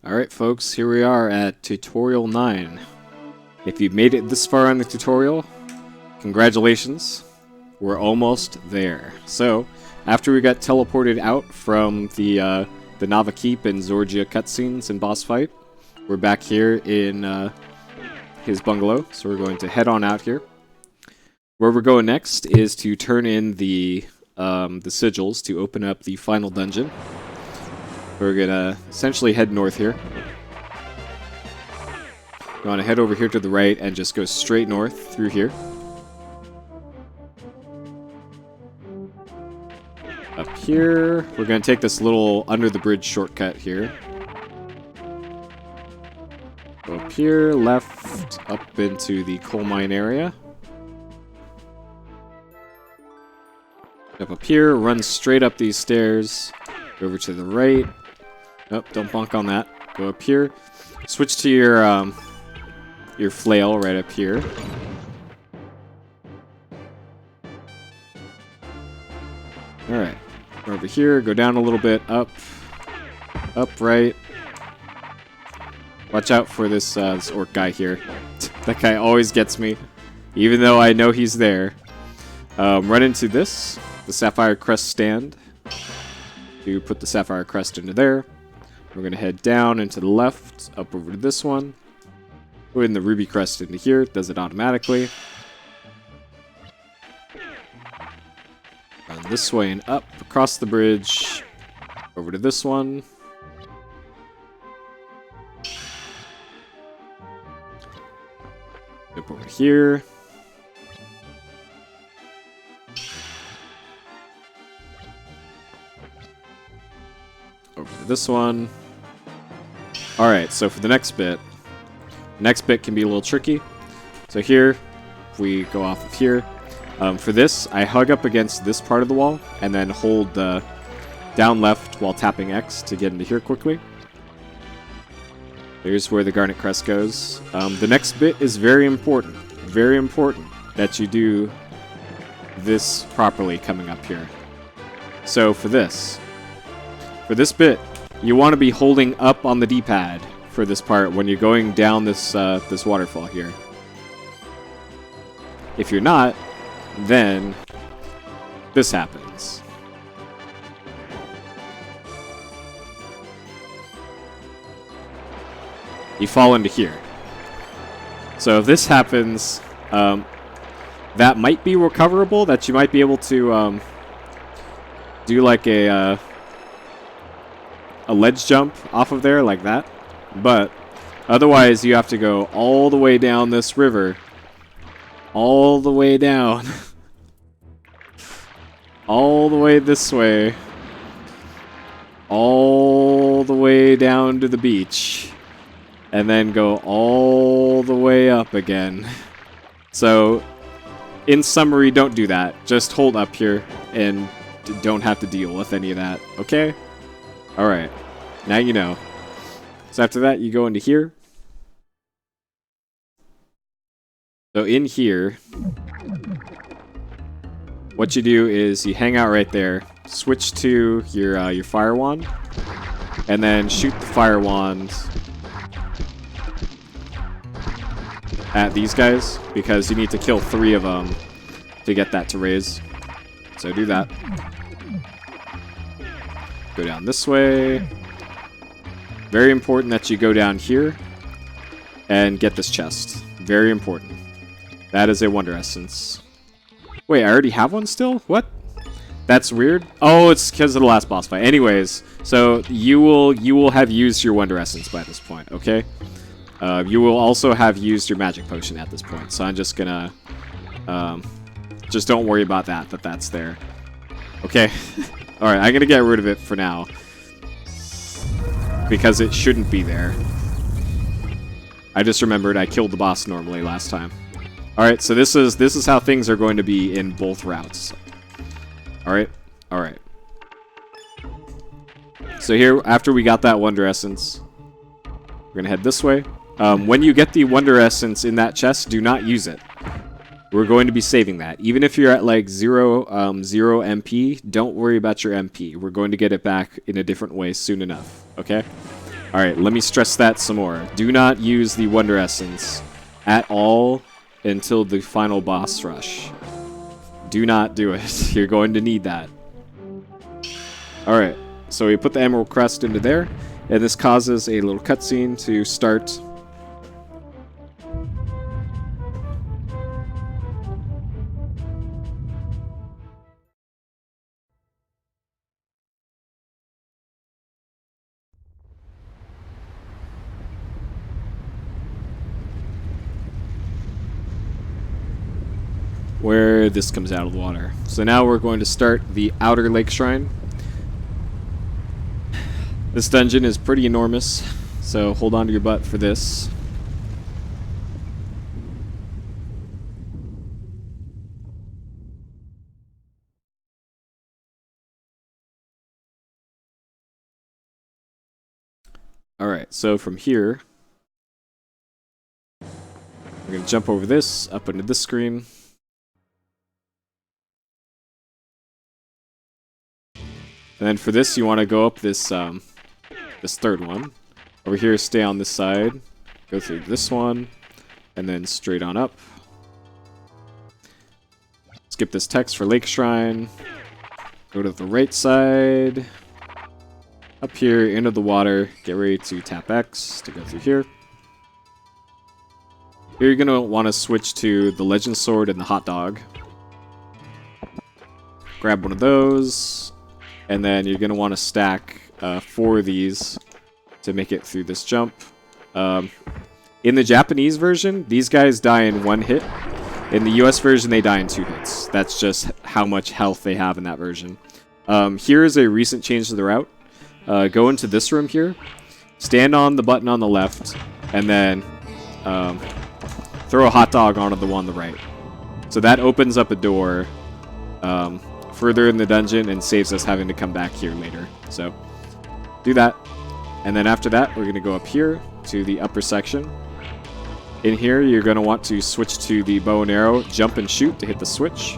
Alright folks, here we are at tutorial 9. If you've made it this far on the tutorial, congratulations, we're almost there. So, after we got teleported out from the Nava Keep and Zorgia cutscenes and boss fight, we're back here in his bungalow, so we're going to head on out here. Where we're going next is to turn in the sigils to open up the final dungeon. We're gonna essentially head north here. We want to head over here to the right and just go straight north through here. Up here, we're gonna take this little under the bridge shortcut here. Go up here, left, up into the coal mine area. Up here, run straight up these stairs. Go over to the right. Oh, don't bonk on that. Go up here. Switch to your flail right up here. Alright. Over here, go down a little bit, up, right. Watch out for this orc guy here. That guy always gets me, even though I know he's there. Run into this, the Sapphire Crest stand. You put the Sapphire Crest into there. We're going to head down and to the left, up over to this one. Put in the Ruby Crest into here, does it automatically. Run this way and up, across the bridge, over to this one. Up over here. Over to this one. Alright, so for the next bit can be a little tricky. So here, if we go off of here, for this, I hug up against this part of the wall, and then hold down left while tapping X to get into here quickly. Here's where the Garnet Crest goes. The next bit is very important that you do this properly coming up here. So for this bit, you want to be holding up on the D-pad for this part when you're going down this waterfall here. If you're not, then this happens. You fall into here. So if this happens, that might be recoverable, that you might be able to do like a ledge jump off of there like that, but otherwise you have to go all the way down this river, all the way down, all the way this way, all the way down to the beach, and then go all the way up again. So in summary, don't do that. Just hold up here and don't have to deal with any of that, okay? Alright, now you know. So after that, you go into here. So in here, what you do is you hang out right there, switch to your fire wand, and then shoot the fire wand at these guys, because you need to kill 3 of them to get that to raise. So do that. Go down this way. Very important that you go down here and get this chest. Very important. That is a Wonder Essence. Wait, I already have one still? What? That's weird. Oh, it's because of the last boss fight. Anyways, so you will have used your Wonder Essence by this point, okay? You will also have used your Magic Potion at this point. So I'm just gonna just don't worry about that's there. Okay. Alright, I'm gonna get rid of it for now, because it shouldn't be there. I just remembered I killed the boss normally last time. Alright, so this is how things are going to be in both routes. Alright? Alright. So here, after we got that Wonder Essence, we're gonna head this way. When you get the Wonder Essence in that chest, do not use it. We're going to be saving that. Even if you're at like 0 MP, don't worry about your MP. We're going to get it back in a different way soon enough, okay? Alright, let me stress that some more. Do not use the Wonder Essence at all until the final boss rush. Do not do it. You're going to need that. Alright, so we put the Emerald Crest into there, and this causes a little cutscene to start. Where this comes out of the water. So now we're going to start the outer lake shrine. This dungeon is pretty enormous, so hold on to your butt for this. Alright, so from here, we're going to jump over this, up into this screen. And then for this, you want to go up this this third one. Over here, stay on this side. Go through this one, and then straight on up. Skip this text for Lake Shrine. Go to the right side. Up here, into the water. Get ready to tap X to go through here. Here you're going to want to switch to the Legend Sword and the Hot Dog. Grab one of those. And then you're going to want to stack 4 of these to make it through this jump. In the Japanese version, these guys die in 1 hit. In the US version, they die in 2 hits. That's just how much health they have in that version. Here is a recent change to the route. Go into this room here. Stand on the button on the left. And then throw a hot dog onto the one on the right. So that opens up a door further in the dungeon and saves us having to come back here later. So do that. And then after that, we're going to go up here to the upper section. In here, you're going to want to switch to the bow and arrow, jump and shoot to hit the switch.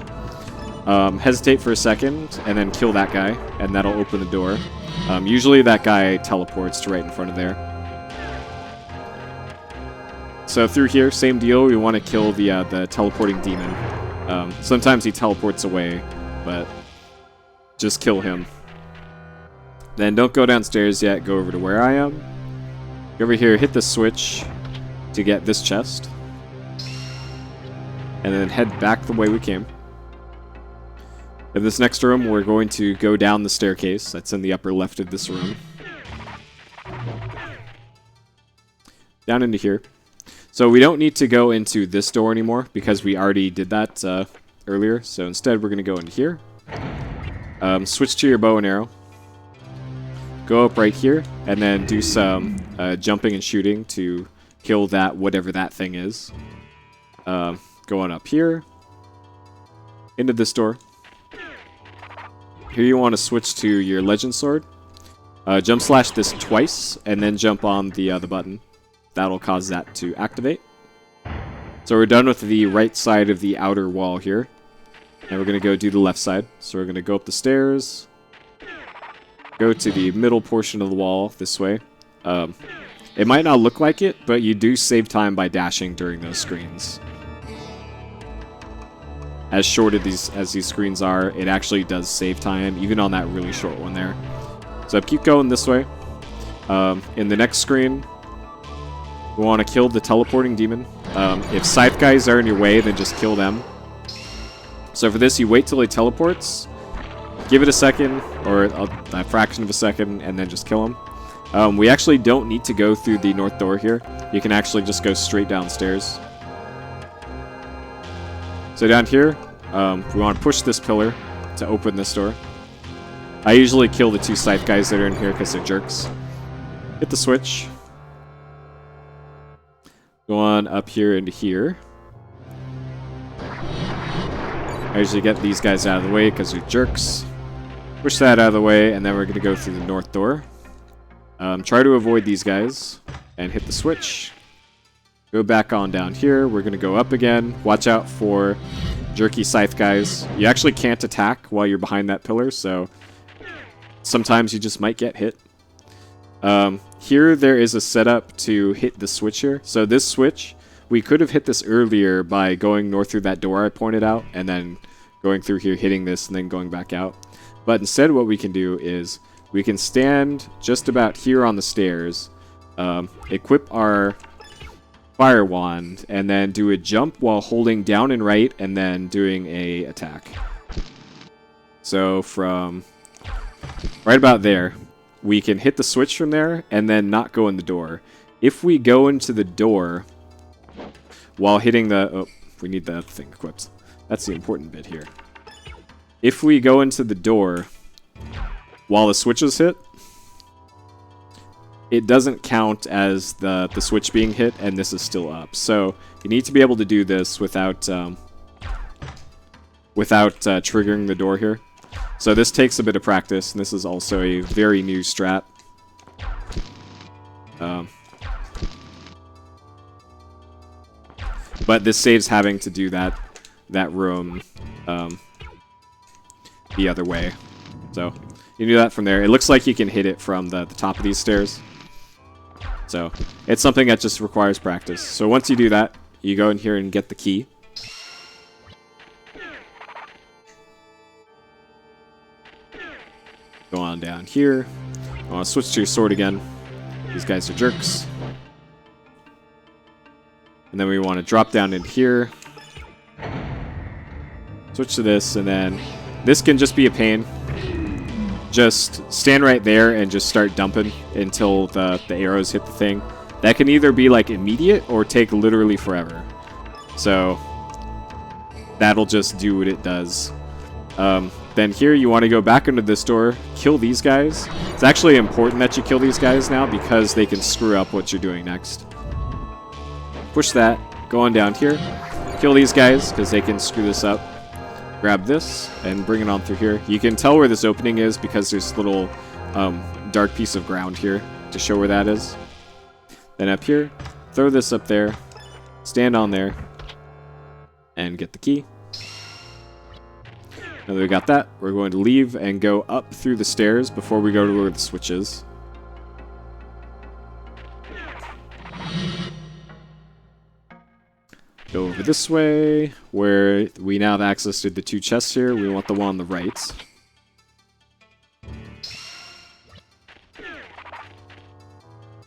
Hesitate for a second, and then kill that guy, and that'll open the door. Usually that guy teleports to right in front of there. So through here, same deal, we want to kill the teleporting demon. Sometimes he teleports away, but just kill him. Then don't go downstairs yet, go over to where I am. Go over here, hit the switch to get this chest. And then head back the way we came. In this next room, we're going to go down the staircase. That's in the upper left of this room. Down into here. So we don't need to go into this door anymore because we already did that earlier. So instead, we're going to go into here. Switch to your bow and arrow. Go up right here, and then do some jumping and shooting to kill that, whatever that thing is. Go on up here. Into this door. Here you want to switch to your Legend Sword. Jump slash this twice, and then jump on the button. That'll cause that to activate. So we're done with the right side of the outer wall here. And we're going to go do the left side. So we're going to go up the stairs. Go to the middle portion of the wall this way. It might not look like it, but you do save time by dashing during those screens. As short as these screens are, it actually does save time, even on that really short one there. So keep going this way. In the next screen, we want to kill the teleporting demon. If scythe guys are in your way, then just kill them. So for this, you wait till he teleports. Give it a second, or a fraction of a second, and then just kill him. We actually don't need to go through the north door here. You can actually just go straight downstairs. So down here, we want to push this pillar to open this door. I usually kill the 2 scythe guys that are in here because they're jerks. Hit the switch. Go on up here into here. I usually get these guys out of the way because they're jerks. Push that out of the way, and then we're going to go through the north door. Try to avoid these guys, and hit the switch. Go back on down here. We're going to go up again. Watch out for jerky scythe guys. You actually can't attack while you're behind that pillar, so sometimes you just might get hit. here there is a setup to hit the switch here. So this switch, we could have hit this earlier by going north through that door I pointed out, and then going through here, hitting this, and then going back out. But instead what we can do is we can stand just about here on the stairs, equip our fire wand, and then do a jump while holding down and right, and then doing a attack. So from right about there, we can hit the switch from there and then not go in the door. If we go into the door while hitting the... Oh, we need the thing equipped. That's the important bit here. If we go into the door while the switch is hit, it doesn't count as the switch being hit, and this is still up. So you need to be able to do this without triggering the door here. So this takes a bit of practice, and this is also a very new strat. But this saves having to do that room the other way. So you do that from there. It looks like you can hit it from the top of these stairs. So it's something that just requires practice. So once you do that, you go in here and get the key. Go on down here. I want to switch to your sword again. These guys are jerks. And then we want to drop down in here. Switch to this, and then this can just be a pain. Just stand right there and just start dumping until the arrows hit the thing. That can either be like immediate or take literally forever. So that'll just do what it does. Then here you want to go back into this door, kill these guys. It's actually important that you kill these guys now because they can screw up what you're doing next. Push that, go on down here, kill these guys because they can screw this up. Grab this and bring it on through here. You can tell where this opening is because there's a little dark piece of ground here to show where that is. Then up here, throw this up there, stand on there, and get the key. Now that we got that, we're going to leave and go up through the stairs before we go to where the switch is. Go over this way, where we now have access to the two chests here. We want the one on the right.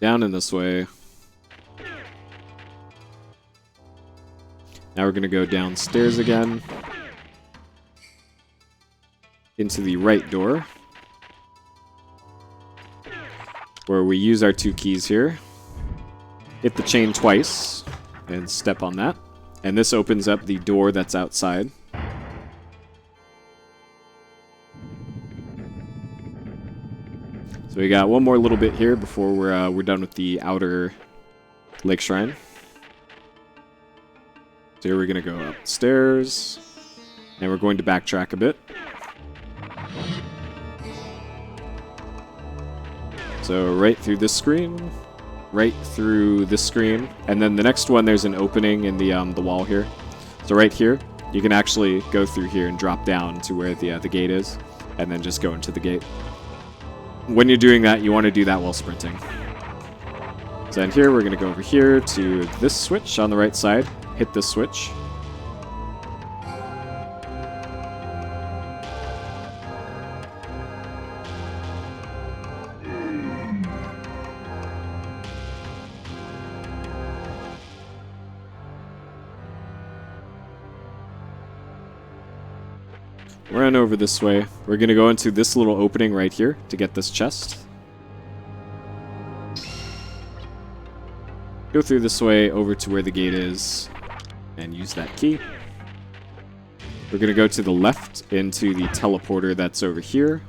Down in this way. Now we're going to go downstairs again. Into the right door. Where we use our two keys here. Hit the chain twice and step on that. And this opens up the door that's outside. So we got one more little bit here before we're done with the outer lake shrine. So here we're going to go upstairs. And we're going to backtrack a bit. So right through this screen. Right through this screen, and then the next one there's an opening in the wall here. So right here, you can actually go through here and drop down to where the gate is, and then just go into the gate. When you're doing that, you want to do that while sprinting. So in here, we're going to go over here to this switch on the right side, hit this switch. Run over this way. We're going to go into this little opening right here to get this chest. Go through this way over to where the gate is and use that key. We're going to go to the left into the teleporter that's over here.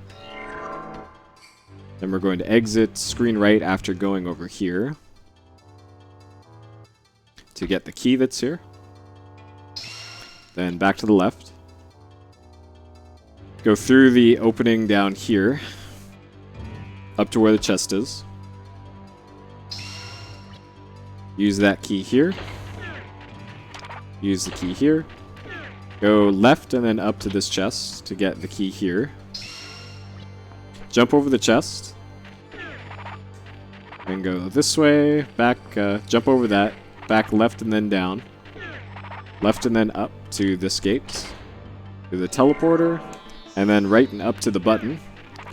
Then we're going to exit screen right after going over here to get the key that's here. Then back to the left. Go through the opening down here, up to where the chest is. Use that key here. Use the key here. Go left and then up to this chest to get the key here. Jump over the chest. Then go this way, back, jump over that, back left and then down. Left and then up to this gate. To the teleporter, and then right and up to the button.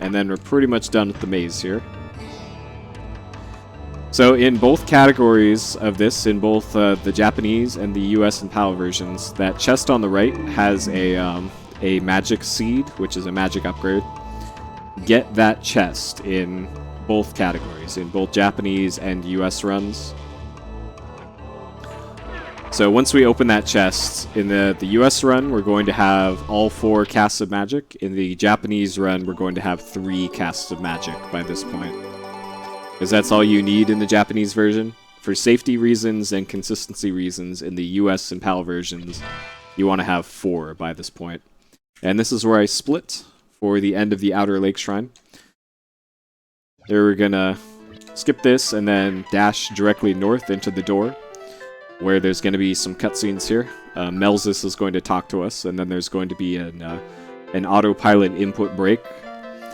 And then we're pretty much done with the maze here. So in both categories of this, in both the Japanese and the US and PAL versions, that chest on the right has a magic seed, which is a magic upgrade. Get that chest in both categories, in both Japanese and US runs. So once we open that chest, in the US run, we're going to have all 4 casts of magic. In the Japanese run, we're going to have 3 casts of magic by this point. Because that's all you need in the Japanese version. For safety reasons and consistency reasons, in the US and PAL versions, you want to have 4 by this point. And this is where I split for the end of the Outer Lake Shrine. There we're gonna skip this and then dash directly north into the door, where there's going to be some cutscenes here. Melzus is going to talk to us, and then there's going to be an autopilot input break.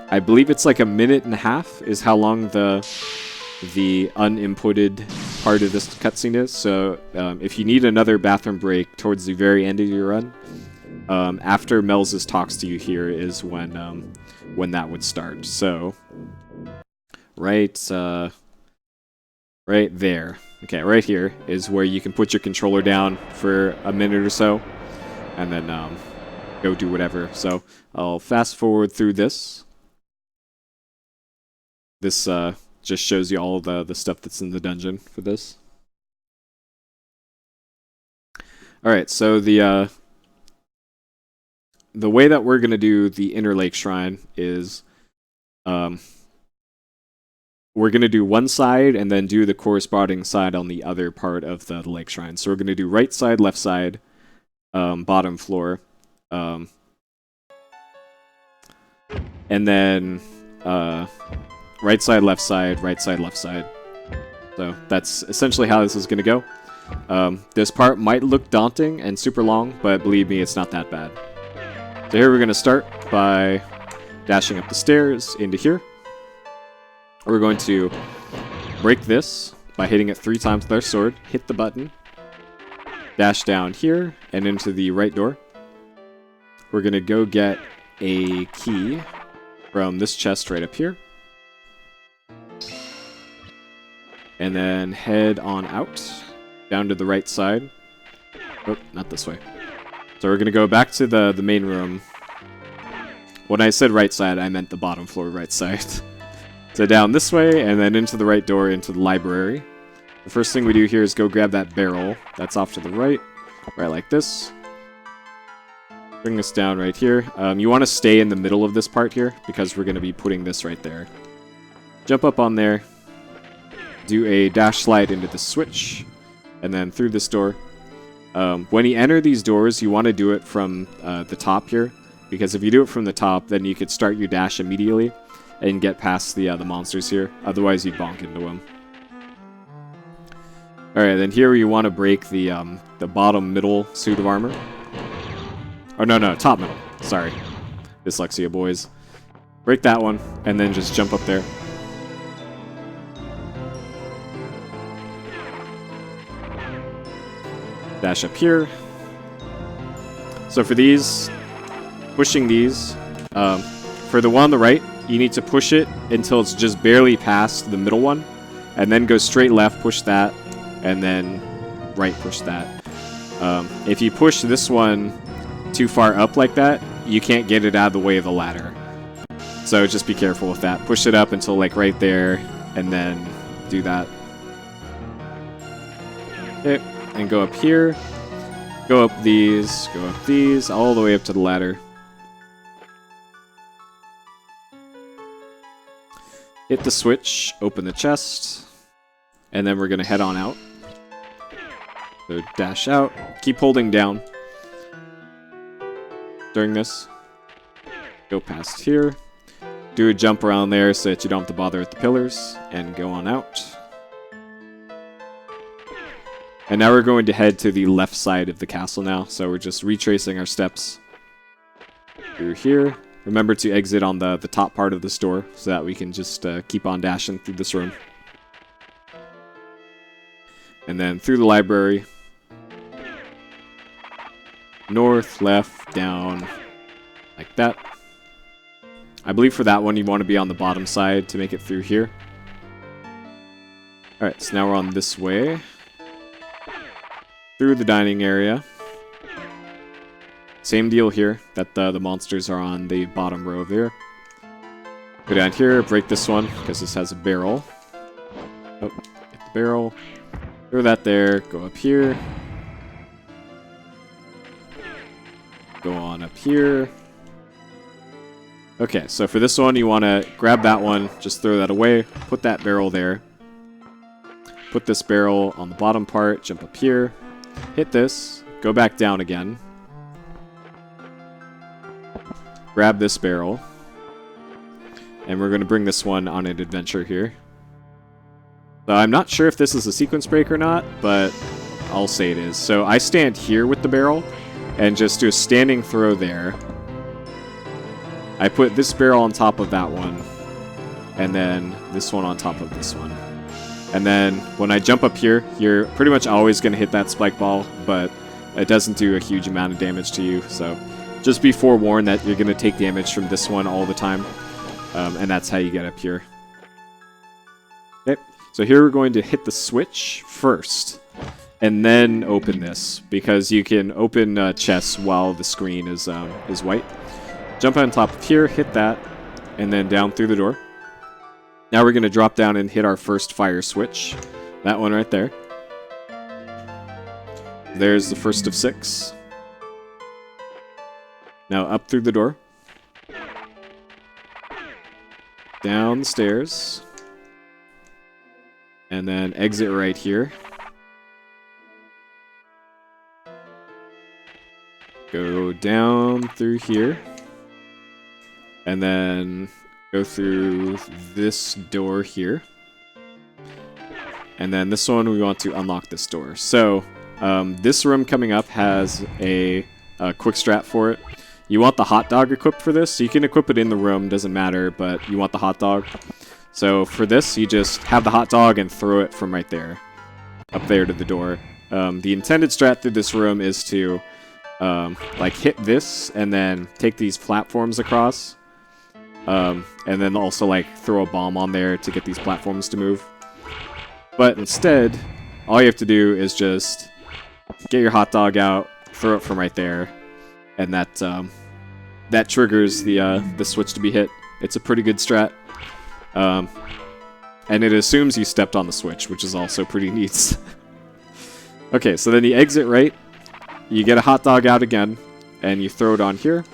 I believe it's like 1.5 minutes is how long the uninputted part of this cutscene is. So if you need another bathroom break towards the very end of your run, after Melzus talks to you here is when that would start. So right there. Okay, right here is where you can put your controller down for a minute or so, and then go do whatever. So I'll fast forward through this. This just shows you all the stuff that's in the dungeon for this. Alright, so the way that we're going to do the Inner Lake Shrine is we're going to do one side and then do the corresponding side on the other part of the Lake Shrine. So we're going to do right side, left side, bottom floor. And then right side, left side, right side, left side. So that's essentially how this is going to go. This part might look daunting and super long, but believe me, it's not that bad. So here we're going to start by dashing up the stairs into here. We're going to break this by hitting it 3 times with our sword, hit the button, dash down here, and into the right door. We're going to go get a key from this chest right up here. And then head on out, down to the right side. Oh, not this way. So we're going to go back to the main room. When I said right side, I meant the bottom floor right side. So down this way, and then into the right door, into the library. The first thing we do here is go grab that barrel. That's off to the right, right like this. Bring this down right here. You want to stay in the middle of this part here, because we're going to be putting this right there. Jump up on there. Do a dash slide into the switch, and then through this door. When you enter these doors, you want to do it from the top here, because if you do it from the top, then you could start your dash immediately and get past the monsters here. Otherwise, you'd bonk into them. Alright, then here you want to break the bottom middle suit of armor. Oh, no, top middle. Sorry. Dyslexia, boys. Break that one, and then just jump up there. Dash up here. So for these, pushing these, for the one on the right, you need to push it until it's just barely past the middle one, and then go straight left, push that, and then right, push that. If you push this one too far up like that, you can't get it out of the way of the ladder. So just be careful with that. Push it up until like right there, and then do that. Okay, and go up here, go up these, all the way up to the ladder. Hit the switch, open the chest, and then we're going to head on out. So dash out, keep holding down during this. Go past here, do a jump around there so that you don't have to bother with the pillars, and go on out. And now we're going to head to the left side of the castle now, so we're just retracing our steps through here. Remember to exit on the top part of this door so that we can just keep on dashing through this room. And then through the library. North, left, down, like that. I believe for that one you want to be on the bottom side to make it through here. Alright, so now we're on this way. Through the dining area. Same deal here, that the monsters are on the bottom row there. Go down here, break this one, because this has a barrel. Oh, get the barrel. Throw that there, go up here. Go on up here. Okay, so for this one, you want to grab that one, just throw that away, put that barrel there. Put this barrel on the bottom part, jump up here, hit this, go back down again. Grab this barrel. And we're going to bring this one on an adventure here. So I'm not sure if this is a sequence break or not, but I'll say it is. So I stand here with the barrel and just do a standing throw there. I put this barrel on top of that one, and then this one on top of this one. And then when I jump up here, you're pretty much always going to hit that spike ball, but it doesn't do a huge amount of damage to you. So just be forewarned that you're going to take damage from this one all the time, and that's how you get up here. Okay, so here we're going to hit the switch first, and then open this, because you can open chests while the screen is white. Jump on top of here, hit that, and then down through the door. Now we're going to drop down and hit our first fire switch. That one right there. There's the first of 6. Now up through the door. Down the stairs. And then exit right here. Go down through here. And then go through this door here. And then this one, we want to unlock this door. So, this room coming up has a quick strat for it. You want the hot dog equipped for this. So you can equip it in the room, doesn't matter, but you want the hot dog. So for this, you just have the hot dog and throw it from right there, up there to the door. The intended strat through this room is to like hit this and then take these platforms across. And then also like throw a bomb on there to get these platforms to move. But instead, all you have to do is just get your hot dog out, throw it from right there, and that triggers the switch to be hit. It's a pretty good strat. And it assumes you stepped on the switch, which is also pretty neat. Okay, so then you exit right, you get a hot dog out again, and you throw it on here.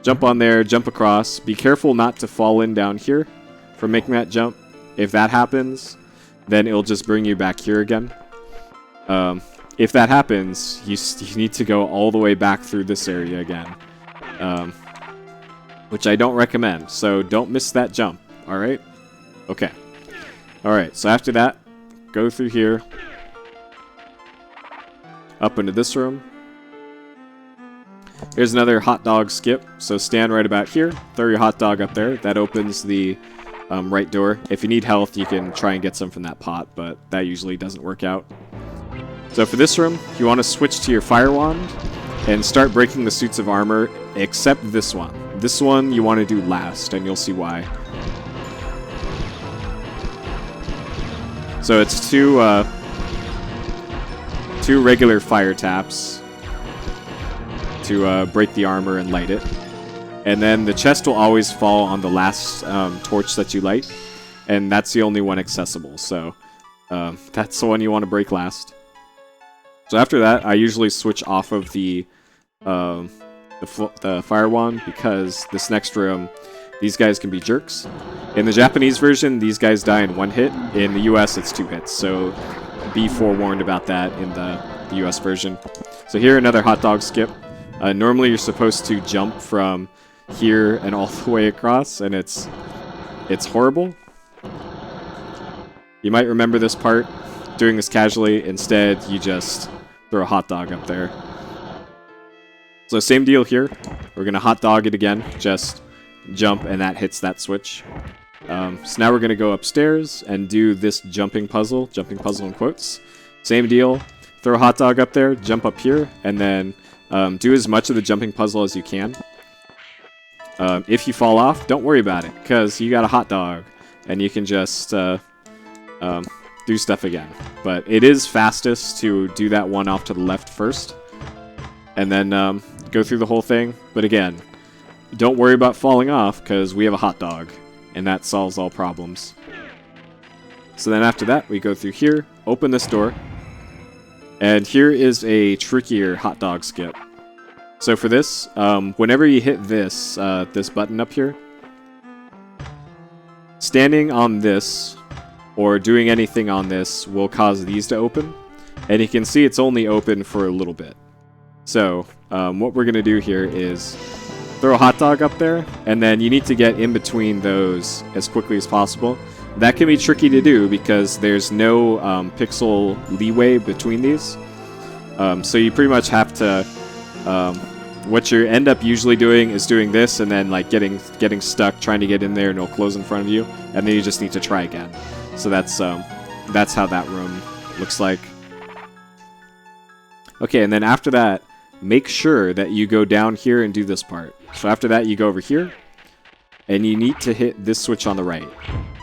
Jump on there, jump across. Be careful not to fall in down here from making that jump. If that happens, then it'll just bring you back here again. If that happens, you need to go all the way back through this area again. Which I don't recommend, so don't miss that jump, alright? Okay. Alright, so after that, go through here. Up into this room. Here's another hot dog skip, so stand right about here, throw your hot dog up there, that opens the right door. If you need health, you can try and get some from that pot, but that usually doesn't work out. So for this room, you want to switch to your fire wand and start breaking the suits of armor, except this one. This one you want to do last, and you'll see why. So it's two regular fire taps to break the armor and light it. And then the chest will always fall on the last torch that you light, and that's the only one accessible. So that's the one you want to break last. So after that, I usually switch off of the fire wand, because this next room, these guys can be jerks. In the Japanese version, these guys die in 1 hit. In the US, it's 2 hits. So be forewarned about that in the US version. So here, another hot dog skip. Normally, you're supposed to jump from here and all the way across, and it's horrible. You might remember this part. Doing this casually, instead, you just throw a hot dog up there. So same deal here. We're going to hot dog it again. Just jump, and that hits that switch. So now we're going to go upstairs and do this jumping puzzle in quotes. Same deal. Throw a hot dog up there, jump up here, and then do as much of the jumping puzzle as you can. If you fall off, don't worry about it, because you got a hot dog, and you can just do stuff again. But it is fastest to do that one off to the left first, and then go through the whole thing. But again, don't worry about falling off, because we have a hot dog, and that solves all problems. So then after that, we go through here, open this door, and here is a trickier hot dog skip. So for this, whenever you hit this, this button up here, standing on this, or doing anything on this, will cause these to open. And you can see it's only open for a little bit. So, what we're going to do here is throw a hot dog up there, and then you need to get in between those as quickly as possible. That can be tricky to do because there's no pixel leeway between these. So you pretty much have to... what you end up usually doing is doing this and then like getting stuck trying to get in there and it'll close in front of you, and then you just need to try again. So that's how that room looks like. Okay, and then after that, make sure that you go down here and do this part. So after that, you go over here, and you need to hit this switch on the right.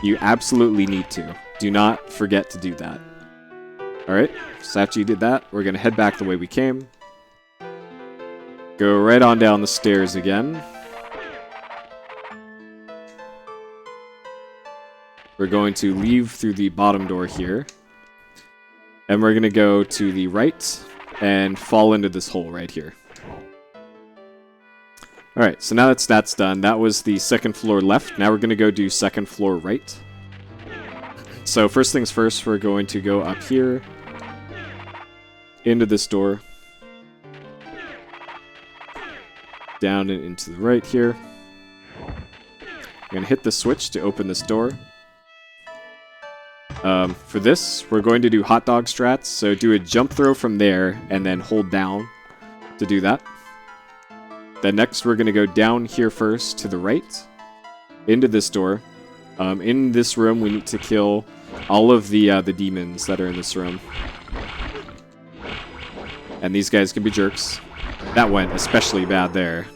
You absolutely need to. Do not forget to do that. Alright, so after you did that, we're going to head back the way we came. Go right on down the stairs again. We're going to leave through the bottom door here. And we're going to go to the right and fall into this hole right here. Alright, so now that's done. That was the second floor left. Now we're going to go do second floor right. So first things first, we're going to go up here. Into this door. Down and into the right here. I'm going to hit the switch to open this door. For this, we're going to do hot dog strats, so do a jump throw from there, and then hold down to do that. Then next, we're going to go down here first, to the right, into this door. In this room, we need to kill all of the demons that are in this room. And these guys can be jerks. That went especially bad there.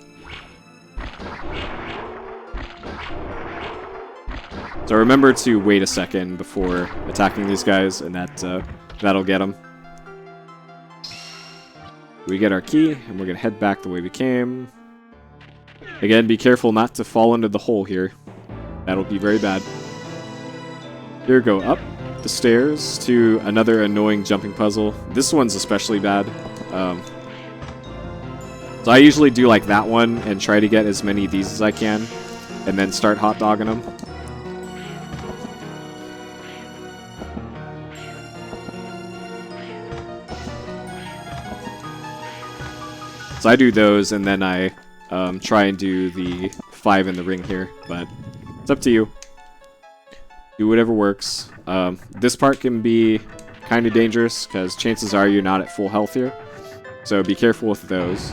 So remember to wait a second before attacking these guys, and that'll get them. We get our key, and we're going to head back the way we came. Again, be careful not to fall into the hole here. That'll be very bad. Here, go up the stairs to another annoying jumping puzzle. This one's especially bad. So I usually do like that one and try to get as many of these as I can, and then start hot dogging them. So I do those, and then I try and do the 5 in the ring here, but it's up to you. Do whatever works. This part can be kind of dangerous, because chances are you're not at full health here. So be careful with those.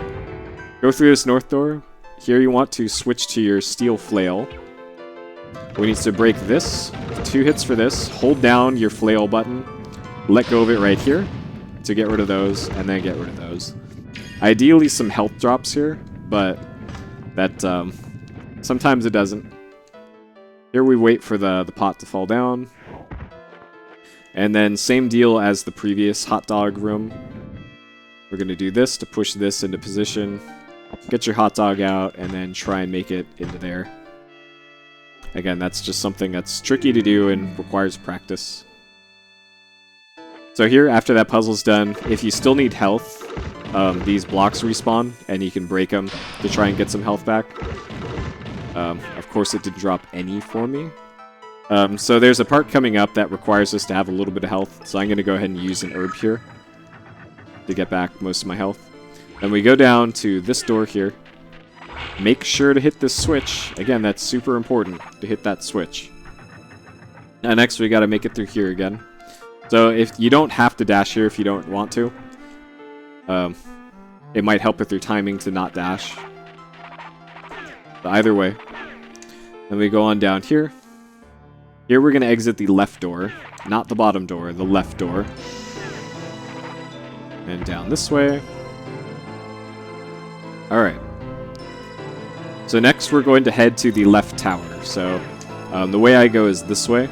Go through this north door. Here you want to switch to your steel flail. We need to break this. 2 hits for this. Hold down your flail button. Let go of it right here to get rid of those, and then get rid of those. Ideally some health drops here, but that sometimes it doesn't. Here we wait for the pot to fall down. And then same deal as the previous hot dog room. We're going to do this to push this into position. Get your hot dog out, and then try and make it into there. Again, that's just something that's tricky to do and requires practice. So here, after that puzzle's done, if you still need health, these blocks respawn, and you can break them to try and get some health back. Of course, it didn't drop any for me. So there's a part coming up that requires us to have a little bit of health, so I'm going to go ahead and use an herb here to get back most of my health. Then we go down to this door here. Make sure to hit this switch. Again, that's super important to hit that switch. And next we got to make it through here again. So if you don't have to dash here if you don't want to. It might help with your timing to not dash. But either way. Then we go on down here. Here we're going to exit the left door. Not the bottom door, the left door. And down this way. Alright. So next we're going to head to the left tower. So the way I go is this way.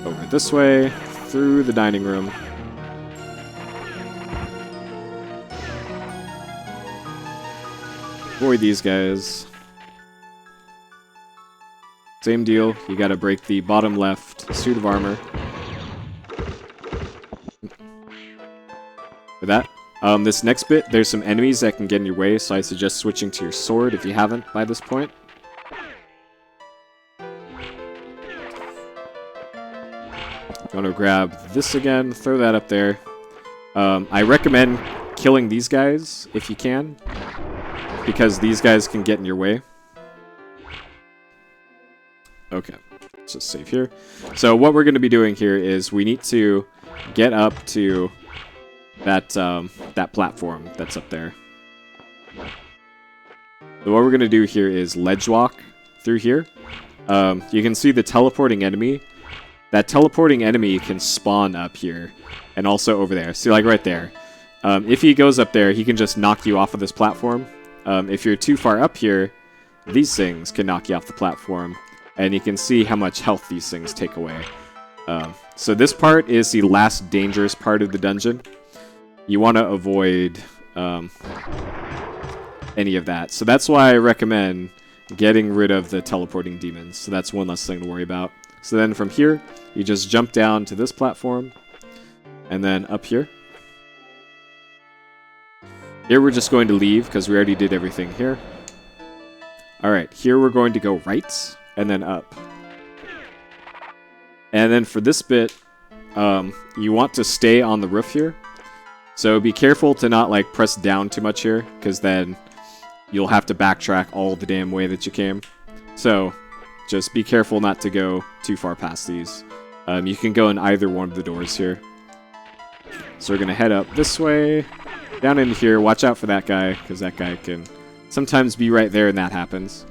Over this way, through the dining room. Avoid these guys. Same deal, you gotta break the bottom left suit of armor. For that. This next bit, there's some enemies that can get in your way, so I suggest switching to your sword if you haven't by this point. Gonna grab this again, throw that up there. I recommend killing these guys if you can, because these guys can get in your way. Okay, let's just save here. So what we're going to be doing here is we need to get up to that that platform that's up there. So what we're going to do here is ledge walk through here. You can see the teleporting enemy. That teleporting enemy can spawn up here and also over there. See, like right there. If he goes up there, he can just knock you off of this platform. If you're too far up here, these things can knock you off the platform. And you can see how much health these things take away. So this part is the last dangerous part of the dungeon. You want to avoid any of that. So that's why I recommend getting rid of the teleporting demons. So that's one less thing to worry about. So then from here, you just jump down to this platform. And then up here. Here we're just going to leave because we already did everything here. Alright, here we're going to go right. And then up. And then for this bit, you want to stay on the roof here. So be careful to not like press down too much here, because then you'll have to backtrack all the damn way that you came. So just be careful not to go too far past these. You can go in either one of the doors here. So we're going to head up this way, down into here. Watch out for that guy, because that guy can sometimes be right there and that happens.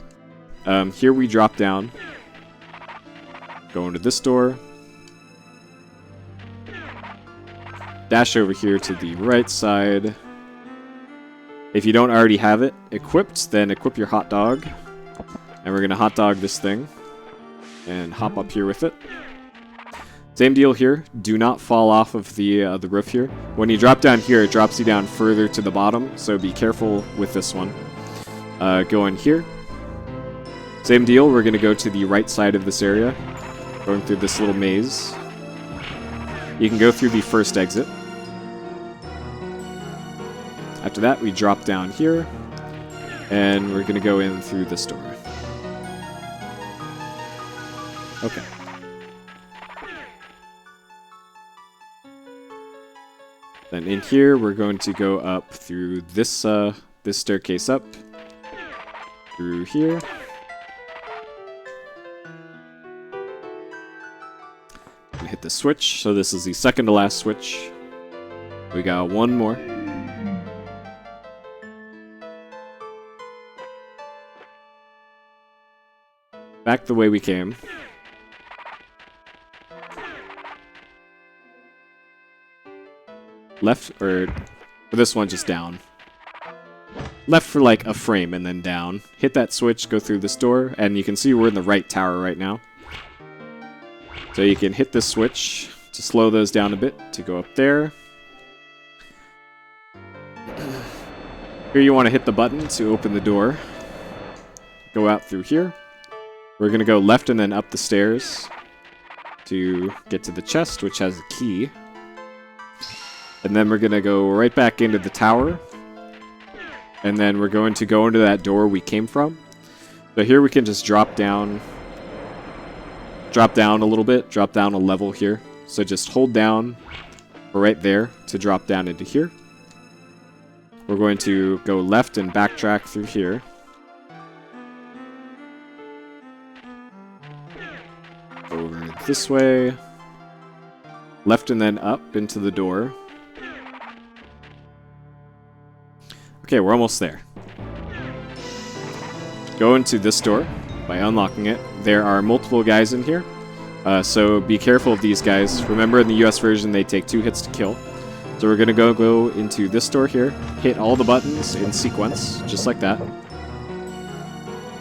Here we drop down. Go into this door. Dash over here to the right side. If you don't already have it equipped, then equip your hot dog. And we're going to hot dog this thing. And hop up here with it. Same deal here. Do not fall off of the roof here. When you drop down here, it drops you down further to the bottom. So be careful with this one. Go in here. Same deal, we're going to go to the right side of this area, going through this little maze. You can go through the first exit. After that, we drop down here, and we're going to go in through this door. Okay. Then in here, we're going to go up through this this staircase up, through here. Hit the switch, so this is the second to last switch. We got one more. Back the way we came. Left, or for this one, just down. Left for like a frame and then down. Hit that switch, go through this door, and you can see we're in the right tower right now. So you can hit this switch to slow those down a bit to go up there. Here you want to hit the button to open the door. Go out through here. We're going to go left and then up the stairs to get to the chest, which has a key. And then we're going to go right back into the tower. And then we're going to go into that door we came from. So here we can just drop down a little bit, drop down a level here. So just hold down right there to drop down into here. We're going to go left and backtrack through here. Over this way. Left and then up into the door. Okay, we're almost there. Go into this door by unlocking it. There are multiple guys in here. So be careful of these guys. Remember, in the US version, they take 2 hits to kill. So we're going to go into this door here, hit all the buttons in sequence, just like that.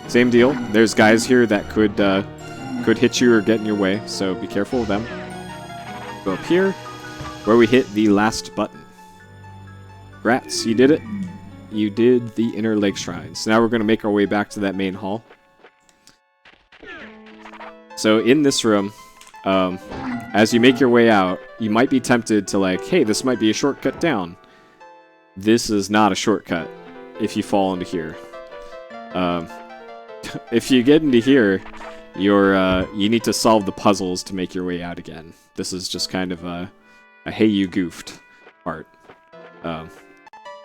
Same deal. There's guys here that could hit you or get in your way, so be careful of them. Go up here, where we hit the last button. Grats, you did it. You did the inner lake shrines. Now we're going to make our way back to that main hall. So in this room, as you make your way out, you might be tempted to like, hey, this might be a shortcut down. This is not a shortcut if you fall into here. If you get into here, you need to solve the puzzles to make your way out again. This is just kind of a hey, you goofed part.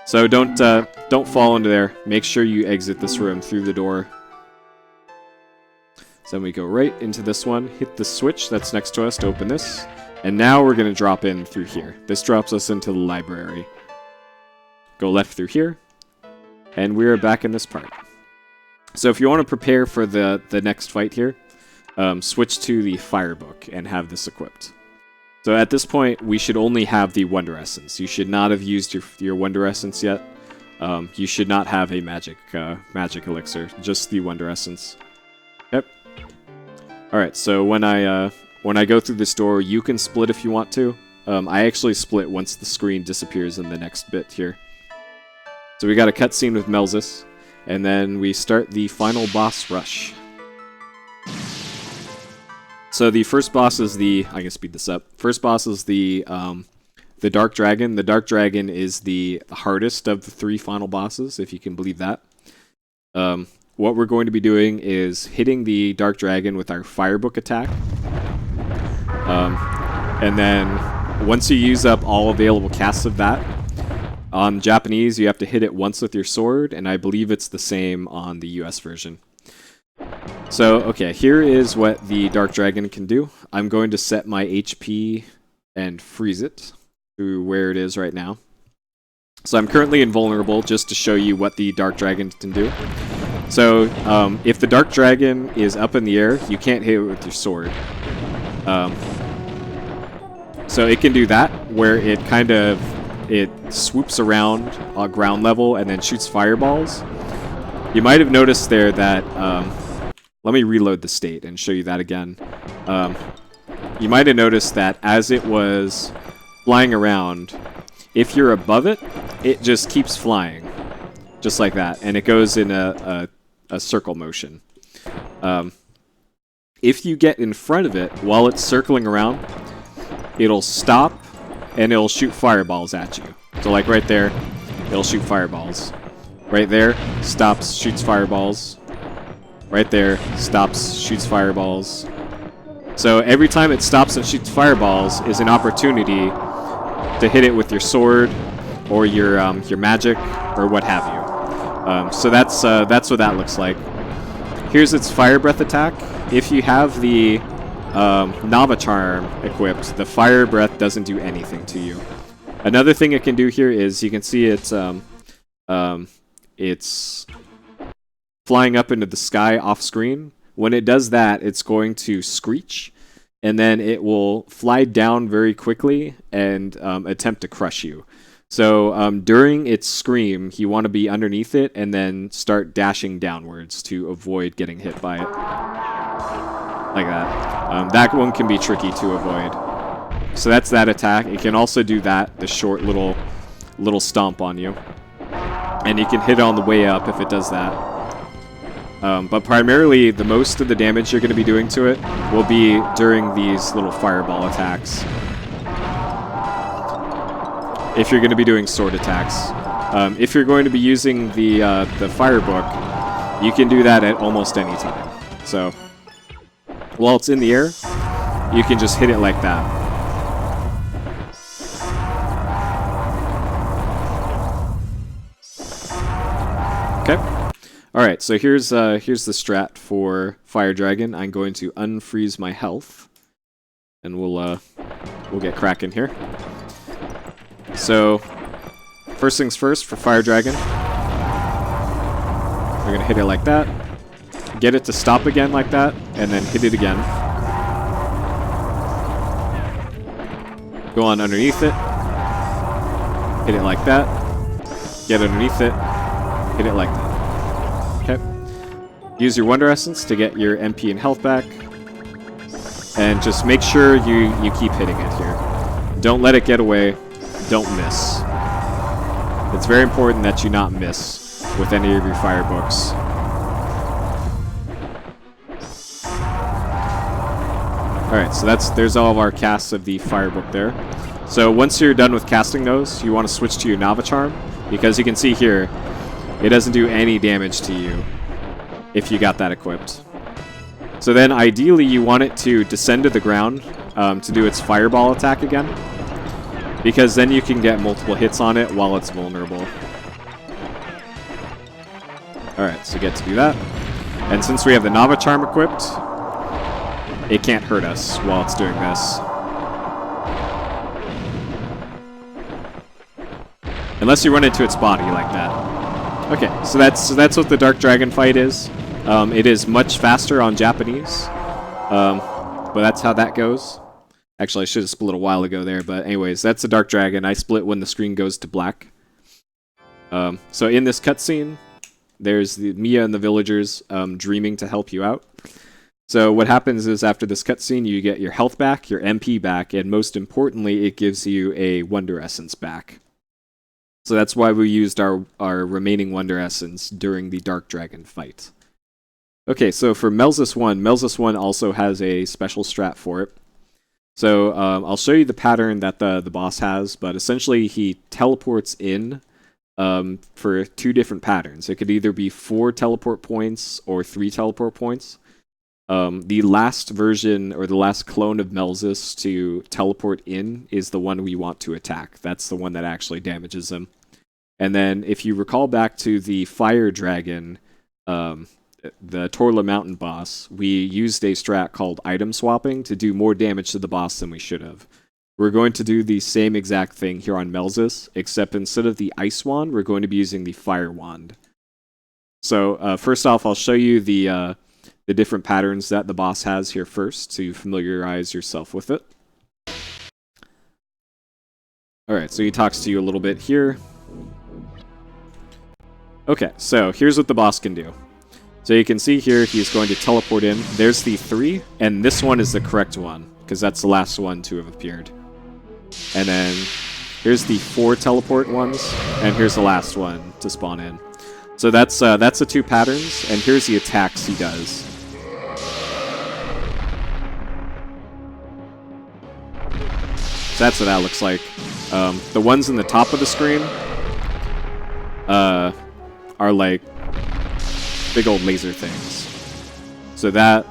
So don't fall into there. Make sure you exit this room through the door. So then we go right into this one, hit the switch that's next to us to open this, and now we're going to drop in through here. This drops us into the library. Go left through here, and we're back in this part. So if you want to prepare for the next fight here, switch to the fire book and have this equipped. So at this point, we should only have the Wonder Essence. You should not have used your Wonder Essence yet. You should not have a magic elixir, just the Wonder Essence. Yep. Alright, so when I go through this door, you can split if you want to. I actually split once the screen disappears in the next bit here. So we got a cutscene with Melzus, and then we start the final boss rush. So the first boss is I can speed this up. First boss is the Dark Dragon. The Dark Dragon is the hardest of the 3 final bosses, if you can believe that. What we're going to be doing is hitting the Dark Dragon with our Firebook attack. And then once you use up all available casts of that, on Japanese you have to hit it once with your sword, and I believe it's the same on the US version. So, okay, here is what the Dark Dragon can do. I'm going to set my HP and freeze it to where it is right now. So I'm currently invulnerable, just to show you what the Dark Dragon can do. So, if the Dark Dragon is up in the air, you can't hit it with your sword. So it can do that, where it swoops around ground level and then shoots fireballs. You might have noticed there that, let me reload the state and show you that again. You might have noticed that as it was flying around, if you're above it, it just keeps flying. Just like that, and it goes in a circle motion. If you get in front of it while it's circling around, it'll stop and it'll shoot fireballs at you. So like right there, it'll shoot fireballs. Right there, stops, shoots fireballs. Right there, stops, shoots fireballs. So every time it stops and shoots fireballs is an opportunity to hit it with your sword or your magic or what have you. So that's what that looks like. Here's its Fire Breath attack. If you have the Nava Charm equipped, the Fire Breath doesn't do anything to you. Another thing it can do here is you can see it's flying up into the sky off screen. When it does that, it's going to screech, and then it will fly down very quickly and attempt to crush you. So during its scream, you want to be underneath it and then start dashing downwards to avoid getting hit by it. Like that. That one can be tricky to avoid. So that's that attack. It can also do that, the short little stomp on you. And you can hit it on the way up if it does that. But primarily, the most of the damage you're going to be doing to it will be during these little fireball attacks. If you're going to be doing sword attacks. If you're going to be using the Firebook, you can do that at almost any time. So, while it's in the air, you can just hit it like that. Okay. Alright, so here's the strat for Fire Dragon. I'm going to unfreeze my health. And we'll get cracking here. So, first things first for Fire Dragon. We're going to hit it like that. Get it to stop again like that, and then hit it again. Go on underneath it. Hit it like that. Get underneath it. Hit it like that. Okay. Use your Wonder Essence to get your MP and health back. And just make sure you keep hitting it here. Don't let it get away. Don't miss. It's very important that you not miss with any of your fire books. Alright, so there's all of our casts of the fire book there. So once you're done with casting those, you want to switch to your Nava Charm, because you can see here, it doesn't do any damage to you if you got that equipped. So then ideally you want it to descend to the ground to do its fireball attack again, because then you can get multiple hits on it while it's vulnerable. Alright, so get to do that. And since we have the Nava Charm equipped, it can't hurt us while it's doing this. Unless you run into its body like that. Okay, so that's what the Dark Dragon fight is. It is much faster on Japanese, but that's how that goes. Actually, I should have split a while ago there, but anyways, that's the Dark Dragon. I split when the screen goes to black. So in this cutscene, there's the Mia and the villagers dreaming to help you out. So what happens is after this cutscene, you get your health back, your MP back, and most importantly, it gives you a Wonder Essence back. So that's why we used our remaining Wonder Essence during the Dark Dragon fight. Okay, so for Melzus 1 also has a special strat for it. So I'll show you the pattern that the boss has, but essentially he teleports in for 2 different patterns. It could either be 4 teleport points or 3 teleport points. The last version, or the last clone of Melzus to teleport in is the one we want to attack. That's the one that actually damages him. And then if you recall back to the Fire Dragon, the Torla Mountain boss, we used a strat called item swapping to do more damage to the boss than we should have. We're going to do the same exact thing here on Melzus, except instead of the Ice Wand, we're going to be using the Fire Wand. So first off, I'll show you the different patterns that the boss has here first to familiarize yourself with it. Alright, so he talks to you a little bit here. Okay, so here's what the boss can do. So you can see here he's going to teleport in. There's the 3, and this one is the correct one, because that's the last one to have appeared. And then here's the 4 teleport ones, and here's the last one to spawn in. So that's the 2 patterns, and here's the attacks he does. So that's what that looks like. The ones in the top of the screen are like big old laser things. So that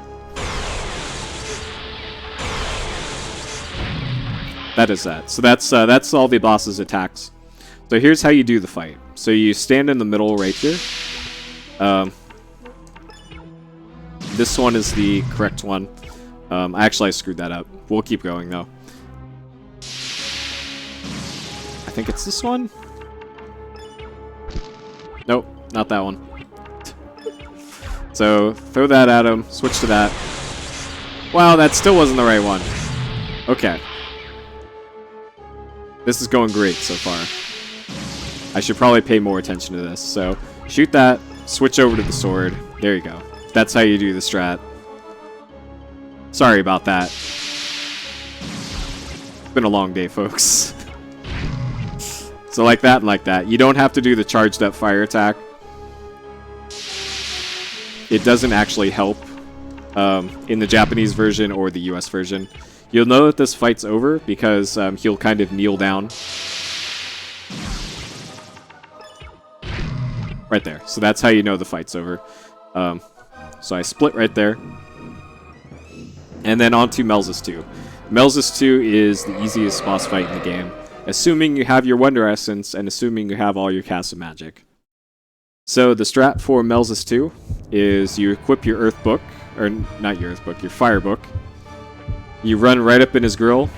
is that. So that's all the boss's attacks. So here's how you do the fight. So you stand in the middle right here. This one is the correct one. Actually, I screwed that up. We'll keep going though. I think it's this one. Nope, not that one. So throw that at him, switch to that. Wow, that still wasn't the right one. Okay. This is going great so far. I should probably pay more attention to this. So shoot that, switch over to the sword. There you go. That's how you do the strat. Sorry about that. It's been a long day, folks. So like that and like that. You don't have to do the charged up fire attack. It doesn't actually help in the Japanese version or the US version. You'll know that this fight's over because he'll kind of kneel down. Right there. So that's how you know the fight's over. So I split right there. And then on to Melzus 2. Melzus 2 is the easiest boss fight in the game, assuming you have your Wonder Essence and assuming you have all your casts of magic. So the strat for Melzus 2 is you equip your Earth Book, or not your Earth Book, your Fire Book. You run right up in his grill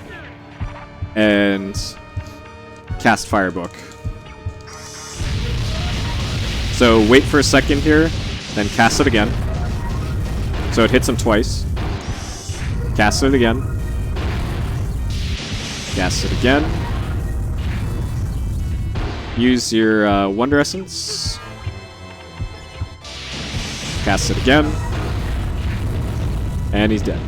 and cast Fire Book. So wait for a second here, then cast it again. So it hits him twice. Cast it again. Gas it again. Use your Wonder Essence. Cast it again. And he's dead.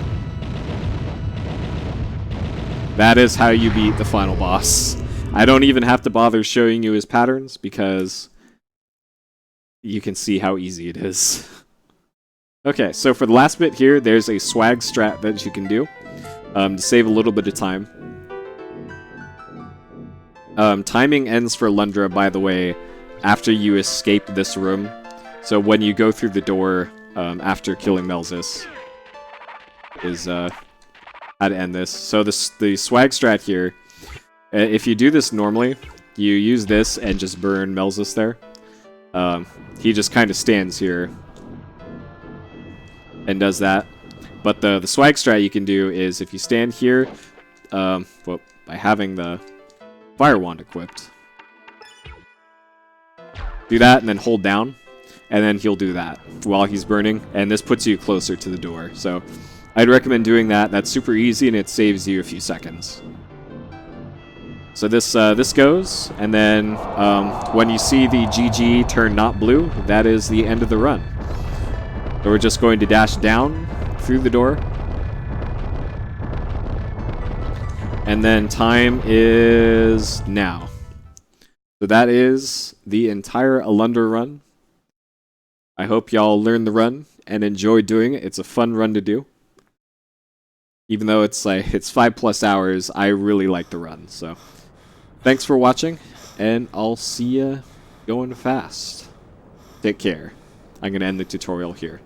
That is how you beat the final boss. I don't even have to bother showing you his patterns because you can see how easy it is. Okay, so for the last bit here, there's a swag strat that you can do to save a little bit of time. Timing ends for Alundra, by the way, after you escape this room. So when you go through the door after killing Melzus is how to end this. So the swag strat here, if you do this normally, you use this and just burn Melzus there. He just kind of stands here and does that. But the swag strat you can do is if you stand here, well, by having the Fire Wand equipped, do that and then hold down, and then he'll do that while he's burning, and this puts you closer to the door. So I'd recommend doing that. That's super easy and it saves you a few seconds. So this goes, and then when you see the GG turn not blue, that is the end of the run. So we're just going to dash down through the door. And then time is now. So that is the entire Alundra run. I hope y'all learned the run and enjoy doing it. It's a fun run to do. Even though it's 5+ hours, I really like the run. So thanks for watching, and I'll see ya going fast. Take care. I'm going to end the tutorial here.